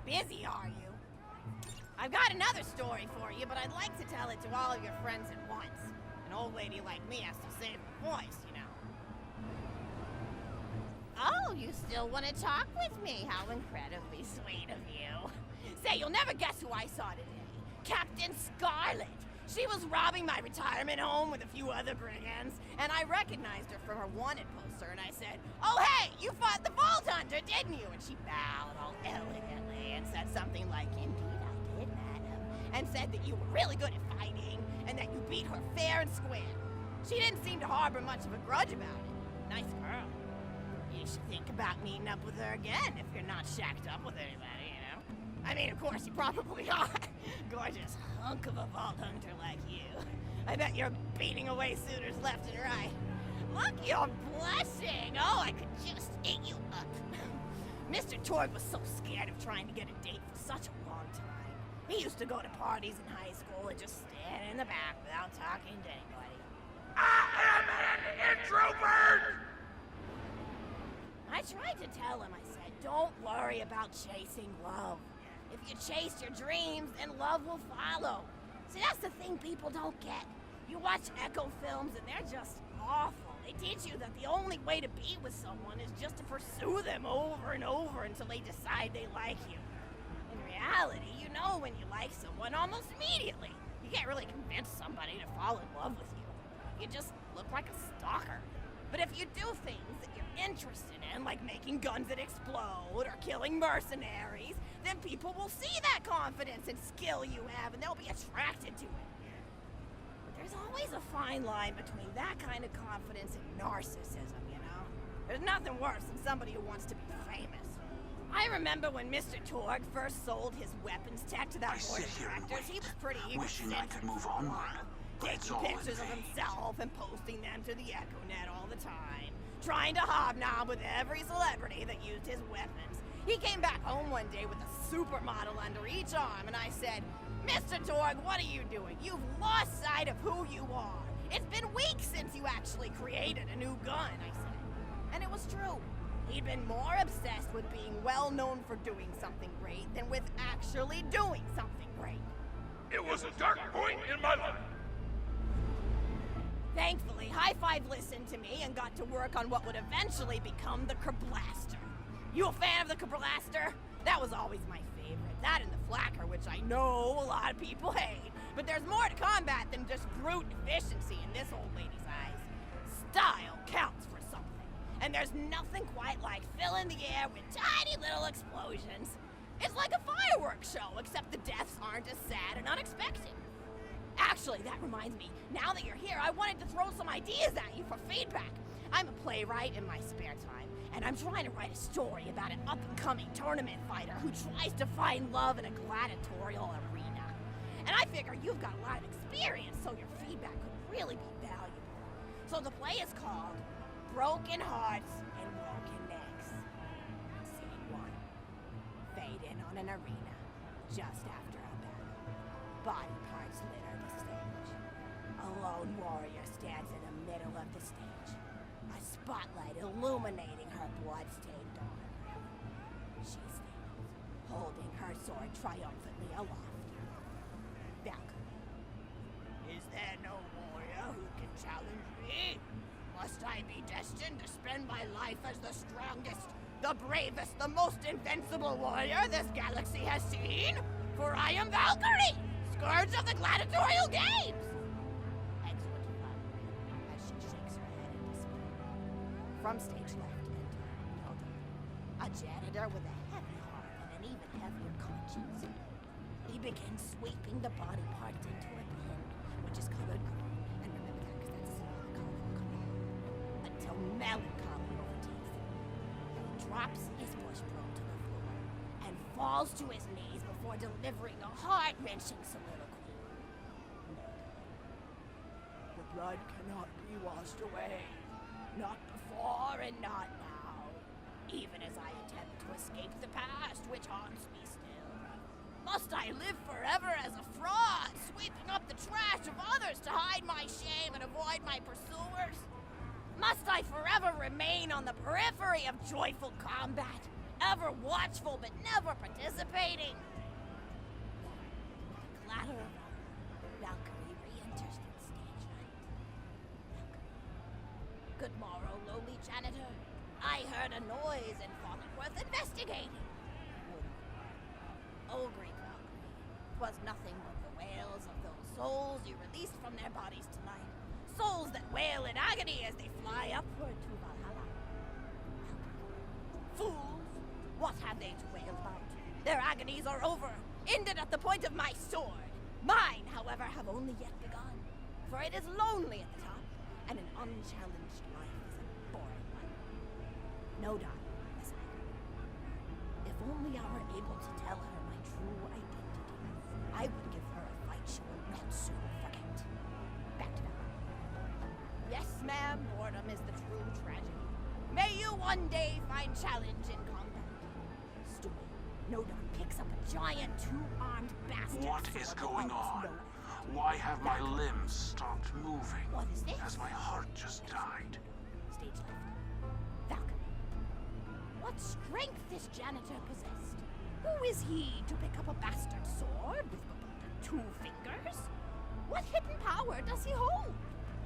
Busy, are you? I've got another story for you, but I'd like to tell it to all of your friends at once. An old lady like me has to save her voice, you know. Oh, you still want to talk with me? How incredibly sweet of you. Say, you'll never guess who I saw today. Captain Scarlet. She was robbing my retirement home with a few other brigands, and I recognized her from her wanted poster, and I said, "Oh, hey, you fought the Vault Hunter, didn't you?" And she bowed all elegantly and said something like, "Indeed I did, madam," and said that you were really good at fighting, and that you beat her fair and square. She didn't seem to harbor much of a grudge about it. Nice girl. You should think about meeting up with her again if you're not shacked up with anybody, you know? I mean, of course, you probably are. Gorgeous hunk of a Vault Hunter like you. I bet you're beating away suitors left and right. Look, you're blushing. Oh, I could just eat you up. Mr. Torg was so scared of trying to get a date for such a long time. He used to go to parties in high school and just stand in the back without talking to anybody. I am an introvert! I tried to tell him, I said, don't worry about chasing love. If you chase your dreams, then love will follow. See, that's the thing people don't get. You watch Echo films and they're just awful. They teach you that the only way to be with someone is just to pursue them over and over until they decide they like you. In reality, you know when you like someone almost immediately. You can't really convince somebody to fall in love with you. You just look like a stalker. But if you do things that you're interested in, like making guns that explode or killing mercenaries, then people will see that confidence and skill you have and they'll be attracted to it. But there's always a fine line between that kind of confidence and narcissism, you know? There's nothing worse than somebody who wants to be famous. I remember when Mr. Torg first sold his weapons tech to that board of directors, he was pretty wishing I could move onward. Taking pictures of himself and posting them to the EchoNet all the time. Trying to hobnob with every celebrity that used his weapons. He came back home one day with a supermodel under each arm, and I said, "Mr. Torg, what are you doing? You've lost sight of who you are. It's been weeks since you actually created a new gun," I said. And it was true. He'd been more obsessed with being well known for doing something great than with actually doing something great. It was a dark point in my life. Thankfully, High Five listened to me and got to work on what would eventually become the Kerblaster. You a fan of the Kerblaster? That was always my favorite. That and the Flacker, which I know a lot of people hate. But there's more to combat than just brute efficiency in this old lady's eyes. Style counts for something. And there's nothing quite like filling the air with tiny little explosions. It's like a fireworks show, except the deaths aren't as sad and unexpected. Actually, that reminds me, now that you're here, I wanted to throw some ideas at you for feedback. I'm a playwright in my spare time, and I'm trying to write a story about an up-and-coming tournament fighter who tries to find love in a gladiatorial arena. And I figure you've got a lot of experience, so your feedback could really be valuable. So the play is called Broken Hearts and Broken Necks. Scene 1. Fade in on an arena, just after a battle. Body parts litter the stage. A lone warrior stands in the middle of the stage, a spotlight illuminating her blood-stained arm. She stands, holding her sword triumphantly aloft. Valkyrie. Is there no warrior who can challenge me? Must I be destined to spend my life as the strongest, the bravest, the most invincible warrior this galaxy has seen? For I am Valkyrie, scourge of the gladiatorial games! Excellent Valkyrie, as she shakes her head in despair. From stage left, enter Hilda, a janitor with a heavy heart and an even heavier conscience. He begins sweeping the body parts into a bin, which is colored green, and remember that because that's a colorful color, until melancholy overtakes him. He drops his bush broom to the floor and falls to his knees before delivering a heart-wrenching soliloquy. The blood cannot be washed away. Not before and not now. Even as I attempt to escape the past, which haunts me still. Must I live forever as a fraud, sweeping up the trash of others to hide my shame and avoid my pursuers? Must I forever remain on the periphery of joyful combat, ever watchful but never participating. The clatter of a Valkyrie re-enters the stage right. Valkyrie. Good morrow, lowly janitor. I heard a noise and thought it worth investigating. Oh, great Valkyrie, 'twas nothing but the wails of those souls you released from their bodies tonight. Souls that wail in agony as they fly upward to Valhalla. Fools! What have they to wail about? Their agonies are over, ended at the point of my sword. Mine, however, have only yet begun. For it is lonely at the top, and an unchallenged life is a boring one. No doubt, Miss Iron. If only I were able to tell her my true identity, I would give her a fight she will not soon forget. Back to Valhalla. Yes, ma'am, boredom is the true tragedy. May you one day find challenge in combat. Stupid, Nodon picks up a giant two-armed bastard. What is going on? Why have my limbs stopped moving? What is this? As my heart just died. Stage left. Valkyrie. What strength this janitor possessed? Who is he to pick up a bastard sword with two fingers? What hidden power does he hold?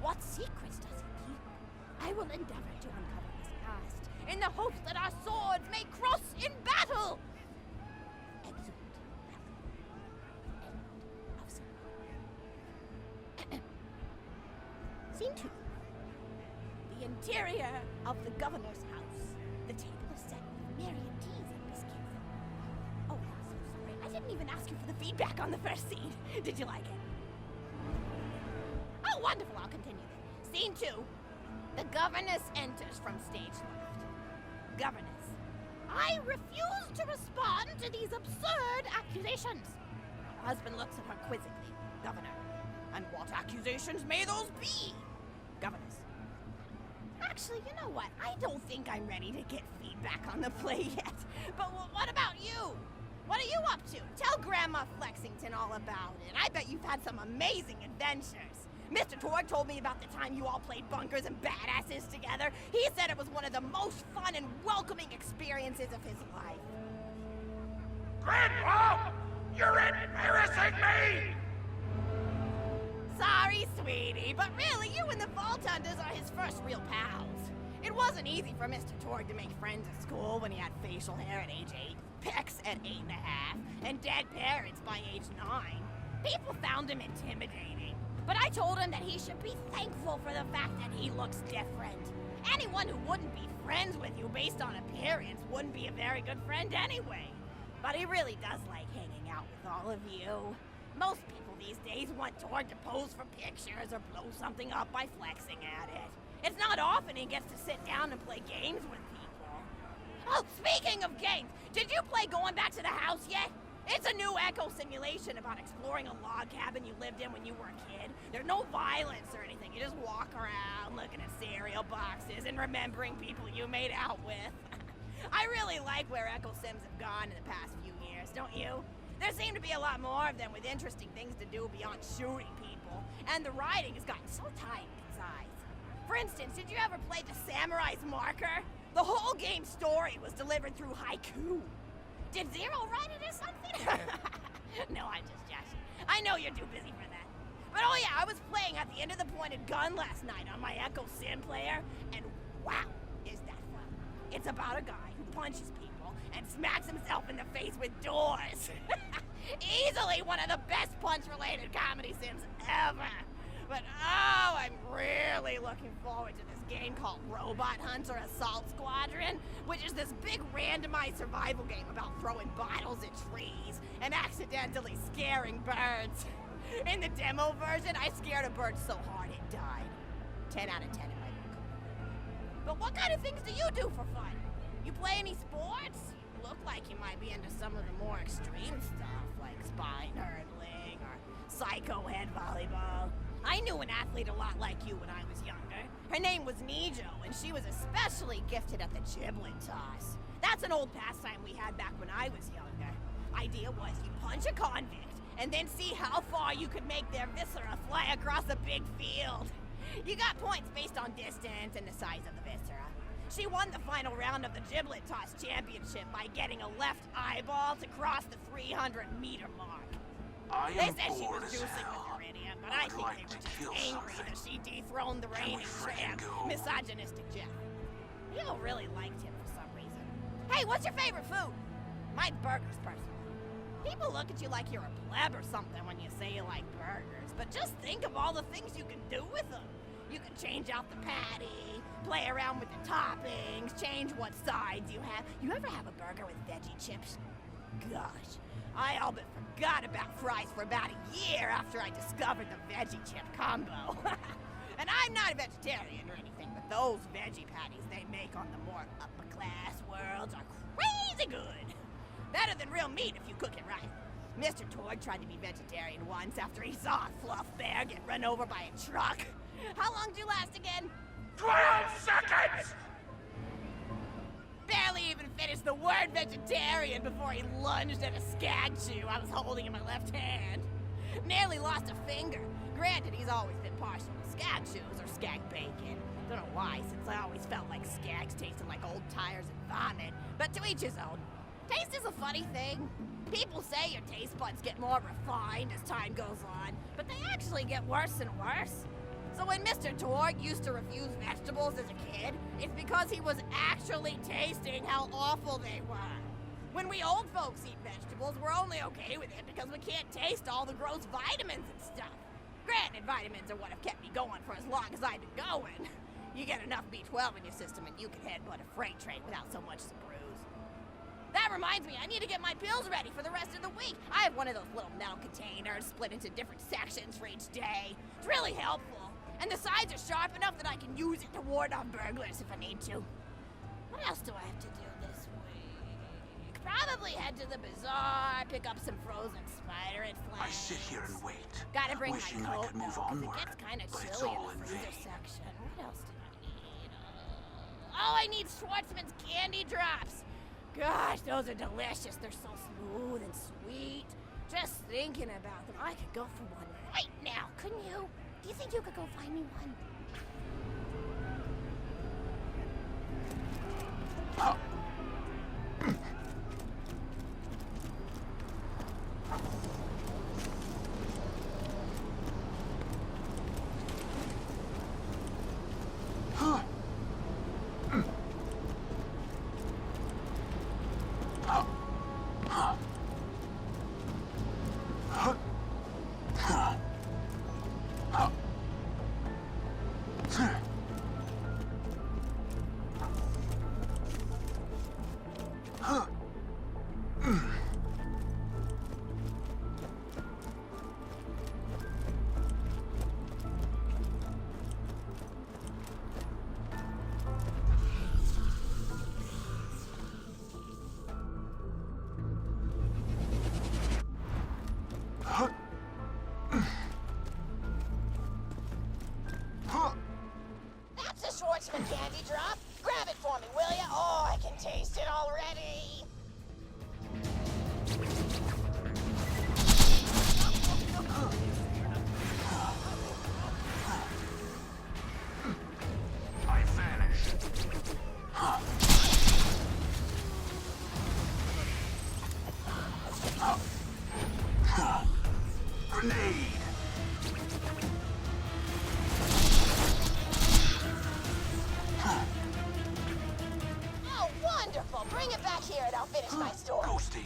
What secrets does he keep? I will endeavor to uncover his past in the hopes that our swords may cross in battle. Exeunt. End of scene. Scene 2. The interior of the governor's house. The table is set with myriad teas and biscuits. Oh, I'm so sorry. I didn't even ask you for the feedback on the first scene. Did you like it? Oh, wonderful. I'll continue then. Scene 2. The governess enters from stage left. Governess, I refuse to respond to these absurd accusations. Her husband looks at her quizzically. Governor, and what accusations may those be? Governess. Actually, you know what? I don't think I'm ready to get feedback on the play yet. But what about you? What are you up to? Tell Grandma Flexington all about it. I bet you've had some amazing adventures. Mr. Torg told me about the time you all played bunkers and badasses together. He said it was one of the most fun and welcoming experiences of his life. Grandpa! You're embarrassing me! Sorry, sweetie, but really, you and the Vault Hunters are his first real pals. It wasn't easy for Mr. Torg to make friends at school when he had facial hair at age 8, pecs at 8.5, and dead parents by age 9. People found him intimidating, but I told him that he should be thankful for the fact that he looks different. Anyone who wouldn't be friends with you based on appearance wouldn't be a very good friend anyway. But he really does like hanging out with all of you. Most people these days want Torg to pose for pictures or blow something up by flexing at it. It's not often he gets to sit down and play games with people. Oh, speaking of games, did you play Going Back to the House yet? It's a new echo simulation about exploring a log cabin you lived in when you were a kid. There's no violence or anything. You just walk around looking at cereal boxes and remembering people you made out with. I really like where echo sims have gone in the past few years, don't you? There seem to be a lot more of them with interesting things to do beyond shooting people, and the writing has gotten so tight and concise. For instance, did you ever play The Samurai's Marker? The whole game's story was delivered through haiku. Did Zero write it or something? No, I'm just joshing. I know you're too busy for that. But oh yeah, I was playing At the End of the Pointed Gun last night on my Echo Sim player, and wow, is that fun. It's about a guy who punches people and smacks himself in the face with doors. Easily one of the best punch-related comedy sims ever. But oh, I'm really looking forward to this game called Robot Hunter Assault Squadron, which is this big randomized survival game about throwing bottles at trees and accidentally scaring birds. In the demo version, I scared a bird so hard it died. 10 out of 10 in my book. But what kind of things do you do for fun? You play any sports? You look like you might be into some of the more extreme stuff, like spine hurdling or psycho head volleyball. I knew an athlete a lot like you when I was younger. Her name was Nijo, and she was especially gifted at the giblet toss. That's an old pastime we had back when I was younger. Idea was you punch a convict, and then see how far you could make their viscera fly across a big field. You got points based on distance and the size of the viscera. She won the final round of the Giblet Toss Championship by getting a left eyeball to cross the 300-meter mark. They said she was juicing with uranium, but I think they were just angry that she dethroned the reigning champ, misogynistic Jeff. People really liked him for some reason. Hey, what's your favorite food? Mine's burgers, personally. People look at you like you're a pleb or something when you say you like burgers, but just think of all the things you can do with them. You can change out the patty, play around with the toppings, change what sides you have. You ever have a burger with veggie chips? Gosh, I all but forgot about fries for about a year after I discovered the veggie chip combo. And I'm not a vegetarian or anything, but those veggie patties they make on the more upper-class worlds are crazy good. Better than real meat if you cook it right. Mr. Torg tried to be vegetarian once after he saw a fluff bear get run over by a truck. How long did you last again? 12 seconds! Barely even finished the word vegetarian before he lunged at a skag chew I was holding in my left hand. Nearly lost a finger. Granted, he's always been partial to skag chews or skag bacon. Don't know why, since I always felt like skags tasted like old tires and vomit. But to each his own. Taste is a funny thing. People say your taste buds get more refined as time goes on, but they actually get worse and worse. So when Mr. Torg used to refuse vegetables as a kid, it's because he was actually tasting how awful they were. When we old folks eat vegetables, we're only okay with it because we can't taste all the gross vitamins and stuff. Granted, vitamins are what have kept me going for as long as I've been going. You get enough B12 in your system and you can headbutt a freight train without so much as a bruise. That reminds me, I need to get my pills ready for the rest of the week. I have one of those little metal containers split into different sections for each day. It's really helpful. And the sides are sharp enough that I can use it to ward off burglars if I need to. What else do I have to do this week? Probably head to the bazaar, pick up some frozen spider and flesh. I sit here and wait, Gotta bring wishing my I coat, could move though, 'cause onward, it gets kind of but it's chilly all in in the freezer vain. section. What else do I need? Oh, I need Schwartzman's candy drops. Gosh, those are delicious. They're so smooth and sweet. Just thinking about them, I could go for one right now, couldn't you? Do you think you could go find me one? That's a Schwartzman candy drop. Grab it for me, will ya? Oh, I can taste it already. I vanished. Grenade! Oh, wonderful. Bring it back here and I'll finish my story. Ghosting.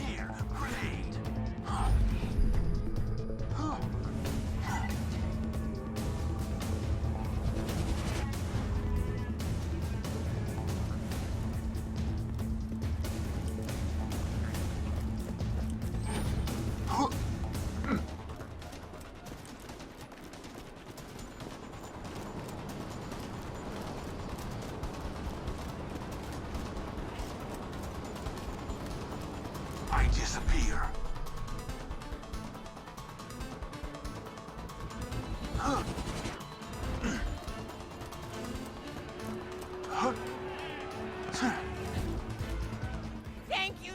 Here, grenade. I disappear. Thank you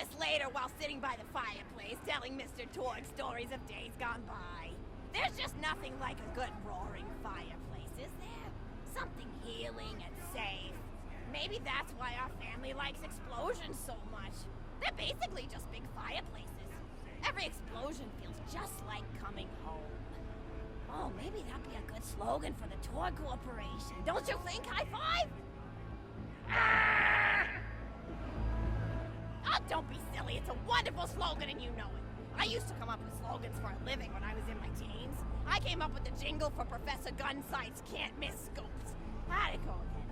this later while sitting by the fireplace telling Mr. Torg stories of days gone by. There's just nothing like a good roaring fireplace, is there? Something healing and safe. Maybe that's why our family likes explosions so much. They're basically just big fireplaces. Every explosion feels just like coming home. Oh, maybe that'd be a good slogan for the Torg Corporation. Don't you think, High Five? Oh, don't be silly. It's a wonderful slogan and you know it. I used to come up with slogans for a living when I was in my teens. I came up with the jingle for Professor Gunsight's Can't Miss Scopes. How'd it go again?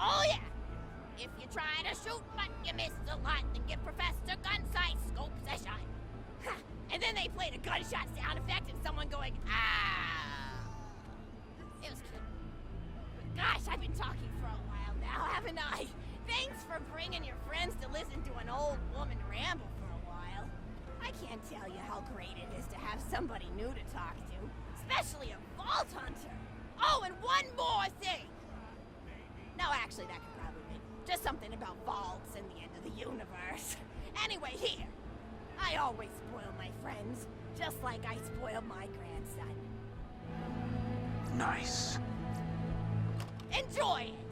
Oh yeah! If you try to shoot but you miss a lot, then give Professor Gunsight Scopes a shot. Ha! And then they played a gunshot sound effect and someone going, ah! It was cute. But gosh, I've been talking for a while now, haven't I? Thanks for bringing your friends to listen to an old woman ramble for a while. I can't tell you how great it is to have somebody new to talk to, especially a vault hunter. Oh, and one more thing. No, actually, that could probably be just something about vaults and the end of the universe. Anyway, here. I always spoil my friends, just like I spoiled my grandson. Nice. Enjoy it!